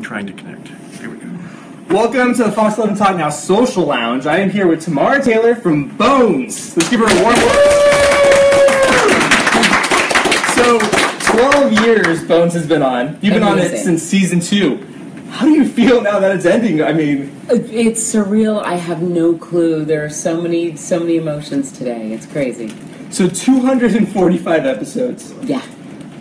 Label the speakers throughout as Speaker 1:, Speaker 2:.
Speaker 1: trying to connect. Here we go.
Speaker 2: Welcome to the Fox 11 Talk Now Social Lounge. I am here with Tamara Taylor from Bones. Let's give her a warm welcome. So, 12 years Bones has been on. You've been on it since season 2. How do you feel now that it's ending? I mean,
Speaker 3: it's surreal. I have no clue. There are so many emotions today. It's crazy.
Speaker 2: So 245 episodes.
Speaker 3: Yeah.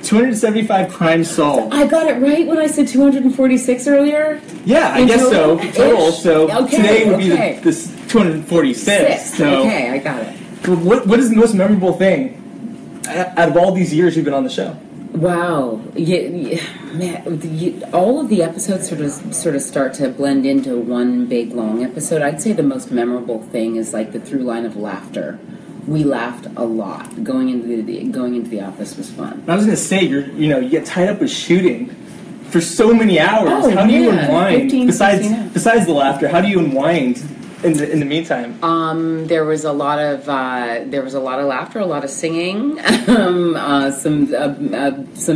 Speaker 2: 275 crimes solved.
Speaker 3: I got it right when I said 246 earlier?
Speaker 2: Yeah, I guess so. Total. So today would be this 246. So,
Speaker 3: okay, I got it.
Speaker 2: What is the most memorable thing out of all these years you've been on the show?
Speaker 3: Wow, man, all of the episodes sort of start to blend into one big long episode. I'd say the most memorable thing is like the through line of laughter. We laughed a lot. Going into the office was fun.
Speaker 2: I was going to say you get tied up with shooting for so many hours. How do you unwind?
Speaker 3: 15,
Speaker 2: besides the laughter, how do you unwind in the meantime?
Speaker 3: There was a lot of laughter, a lot of singing, some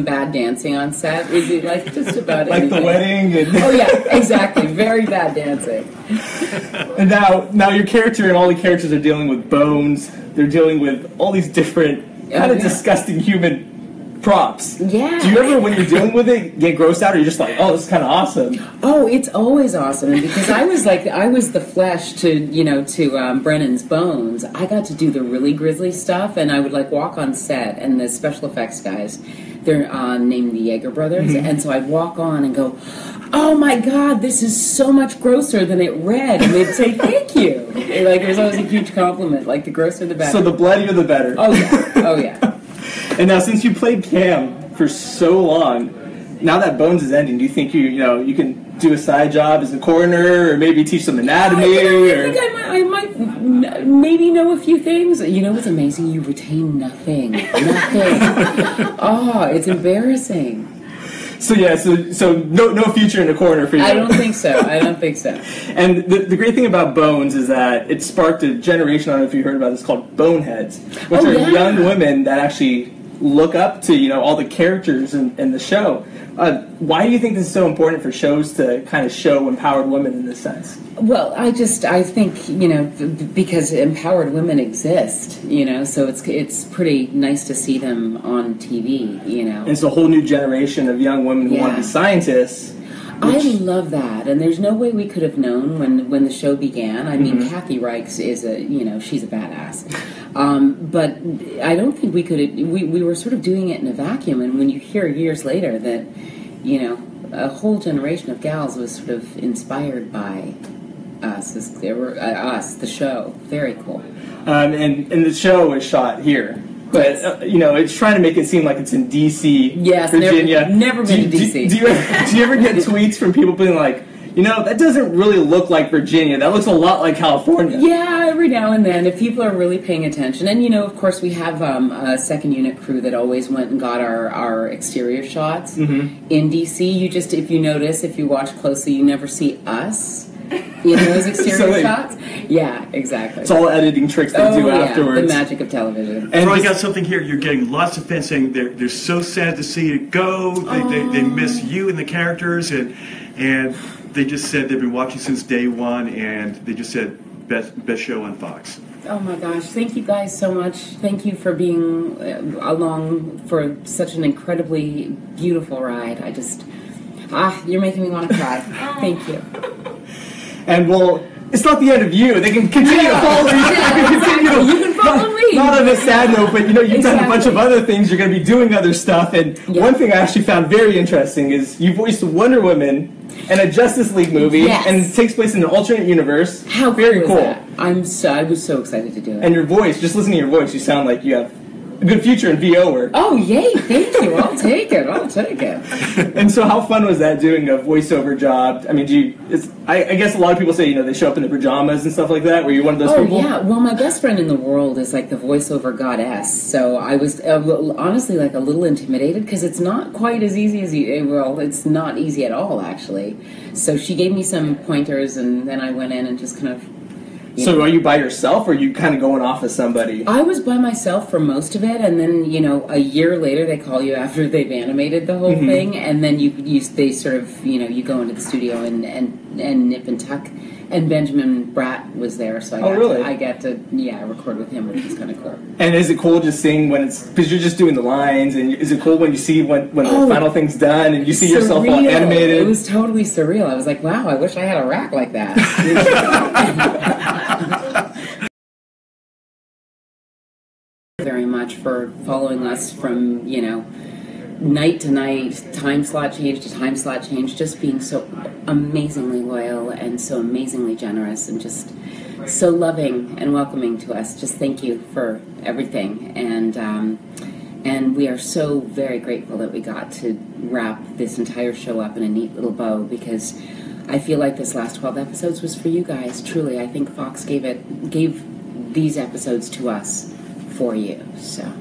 Speaker 3: bad dancing on set. We did like just about
Speaker 2: like
Speaker 3: anything.
Speaker 2: The wedding.
Speaker 3: Oh yeah, exactly. Very bad dancing.
Speaker 2: And now your character and all the characters are dealing with bones. They're dealing with all these different kind of disgusting human props.
Speaker 3: Yeah.
Speaker 2: Do you ever, when you're dealing with it, get grossed out, or you're just like, oh, this is kind of awesome?
Speaker 3: Oh, it's always awesome. And because I was the flesh to Brennan's bones. I got to do the really grisly stuff, and I would walk on set, and the special effects guys, they're named the Yeager brothers, and so I'd walk on and go, oh my God, this is so much grosser than it read. And they'd say, thank you. It was always a huge compliment. Like, the grosser the better.
Speaker 2: So the bloodier the better.
Speaker 3: Oh yeah. Oh yeah.
Speaker 2: And now, since you played Cam for so long, now that Bones is ending, do you think you can do a side job as a coroner, or maybe teach some anatomy?
Speaker 3: I think I might maybe know a few things. You know what's amazing? You retain nothing. Nothing. Oh, it's embarrassing.
Speaker 2: So yeah, so no future in the coroner for you.
Speaker 3: I don't think so.
Speaker 2: And the great thing about Bones is that it sparked a generation, I don't know if you heard about this, called Boneheads, which are young women that actually look up to all the characters in the show. Why do you think this is so important for shows to kind of show empowered women in this sense?
Speaker 3: Well, I think because empowered women exist, so it's pretty nice to see them on TV, And
Speaker 2: it's a whole new generation of young women who want to be scientists.
Speaker 3: I love that, and there's no way we could have known when the show began. I mean, Kathy Reichs is she's a badass, but I don't think we could. We were sort of doing it in a vacuum, and when you hear years later that a whole generation of gals was sort of inspired by us, the show. Very cool.
Speaker 2: And the show was shot here. But, it's trying to make it seem like it's in D.C., Virginia.
Speaker 3: Never been to D.C.
Speaker 2: Do you ever get tweets from people being like, that doesn't really look like Virginia. That looks a lot like California.
Speaker 3: Yeah, every now and then, if people are really paying attention. And, of course, we have a second unit crew that always went and got our exterior shots in D.C. If you watch closely, you never see us in those exterior shots. Yeah, exactly.
Speaker 2: It's all editing tricks they do afterwards.
Speaker 3: The magic of television.
Speaker 1: And I got something here. You're getting lots of fans saying they're so sad to see it go. They miss you and the characters, and they just said they've been watching since day one, and they just said best show on Fox.
Speaker 3: Oh my gosh, thank you guys so much. Thank you for being along for such an incredibly beautiful ride. You're making me want to cry. Thank you.
Speaker 2: And it's not the end of you. They can continue to follow you.
Speaker 3: You can follow me.
Speaker 2: Not on a sad note, but you've done a bunch of other things. You're going to be doing other stuff. And one thing I actually found very interesting is you voiced Wonder Woman in a Justice League movie, and it takes place in an alternate universe.
Speaker 3: How
Speaker 2: very
Speaker 3: cool
Speaker 2: cool.
Speaker 3: Is that? I was so excited to do it.
Speaker 2: And your voice, just listening to your voice, you sound like you have a good future in VO work.
Speaker 3: Oh, yay, thank you. I'll take it.
Speaker 2: And so how fun was that, doing a voiceover job? I mean, I guess a lot of people say, they show up in the pajamas and stuff like that. Were you one of those people?
Speaker 3: Oh, yeah. Well, my best friend in the world is like the voiceover goddess. So I was honestly a little intimidated because it's not quite as easy as it's not easy at all, actually. So she gave me some pointers, and then I went in and just kind of
Speaker 2: So are you by yourself, or are you kind of going off as somebody?
Speaker 3: I was by myself for most of it, and then a year later they call you after they've animated the whole thing, and then they sort of you go into the studio and nip and tuck. And Benjamin Bratt was there, so I got to record with him, which was kind of cool.
Speaker 2: And is it cool just seeing when it's, because you're just doing the lines, and is it cool when you see when the final thing's done and you see yourself all animated?
Speaker 3: It was totally surreal. I was like, wow, I wish I had a rack like that. Very much for following us from night to night, time slot change to time slot change, just being so amazingly loyal and so amazingly generous and just so loving and welcoming to us. Just thank you for everything, and we are so very grateful that we got to wrap this entire show up in a neat little bow, because I feel like this last 12 episodes was for you guys. Truly, I think Fox gave these episodes to us for you. So.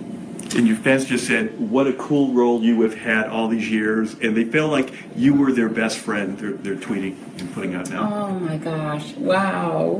Speaker 1: And your fans just said, what a cool role you have had all these years. And they feel like you were their best friend. They're tweeting and putting out now.
Speaker 3: Oh, my gosh. Wow.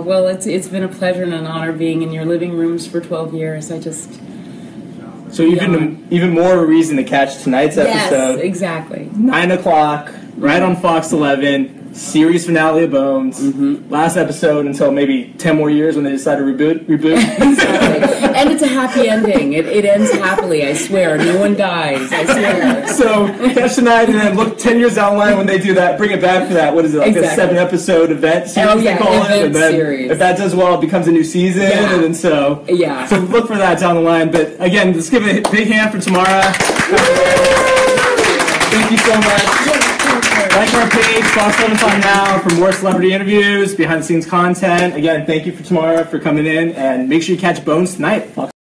Speaker 3: Well, it's been a pleasure and an honor being in your living rooms for 12 years.
Speaker 2: So even more of a reason to catch tonight's episode.
Speaker 3: Yes, exactly.
Speaker 2: 9 o'clock, right on Fox 11. Series finale of Bones. Last episode until maybe 10 more years when they decide to reboot.
Speaker 3: Exactly. And it's a happy ending. It ends happily, I swear. No one dies, I swear.
Speaker 2: So catch tonight and then look 10 years down the line when they do that. Bring it back for that. What is it, like a 7-episode event series they call it? And then
Speaker 3: series.
Speaker 2: If that does well, it becomes a new season. And then so look for that down the line. But again, let's give a big hand for Tamara. Thank you so much. Like our page, Fox 11 now, for more celebrity interviews, behind-the-scenes content. Again, thank you for Tamara for coming in, and make sure you catch Bones tonight.